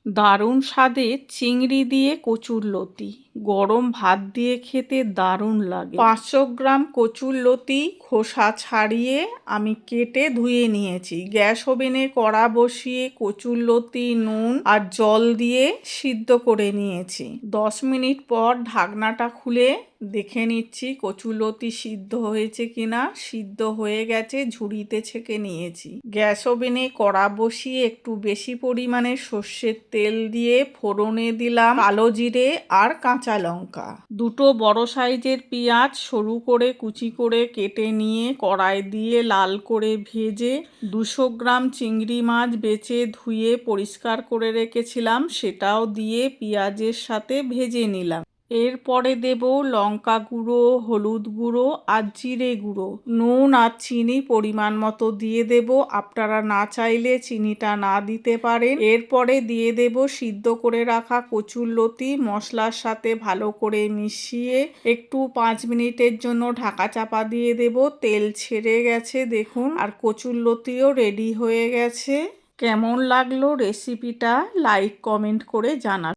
দারুণ স্বাদের চিংড়ি দিয়ে কচুরলতি। গরম ভাত দিয়ে খেতে দারুণ লাগে। 500 গ্রাম কচুরলতি খোসা ছাড়িয়ে আমি কেটে ধুয়ে নিয়েছি। গ্যাস ওভেনে কড়া বসিয়ে কচুরলতি নুন আর জল দিয়ে সিদ্ধ করে নিয়েছি। 10 মিনিট পর ঢাকনাটা খুলে দেখে নিচ্ছি কচুরলতি সিদ্ধ হয়েছে কিনা। সিদ্ধ হয়ে গেছে, ঝুড়িতে ছেঁকে নিয়েছি। গ্যাস ওভেনে কড়া বসিয়ে একটু বেশি পরিমাণে সর্ষের তেল দিয়ে ফোড়নে দিলাম কালো জিরে আর কাঁচা লঙ্কা। 2 বড় সাইজের পেঁয়াজ সরু করে কুচি করে কেটে নিয়ে কড়াই দিয়ে লাল করে ভেজে 200 গ্রাম চিংড়ি মাছ বেছে ধুয়ে পরিষ্কার করে রেখেছিলাম সেটাও দিয়ে পেঁয়াজের সাথে ভেজে নিলাম। এরপরে দেব লঙ্কা গুঁড়ো, হলুদ গুঁড়ো আর জিরে গুঁড়ো। নুন আর চিনি পরিমাণ মতো দিয়ে দেব। আপনারা না চাইলে চিনিটা না দিতে পারেন। এরপরে দিয়ে দেব সিদ্ধ করে রাখা কচুরলতি। মশলার সাথে ভালো করে মিশিয়ে একটু 5 মিনিটের জন্য ঢাকা চাপা দিয়ে দেব। তেল ছেড়ে গেছে দেখুন, আর কচুরলতিও রেডি হয়ে গেছে। কেমন লাগলো রেসিপিটা লাইক কমেন্ট করে জানাবেন।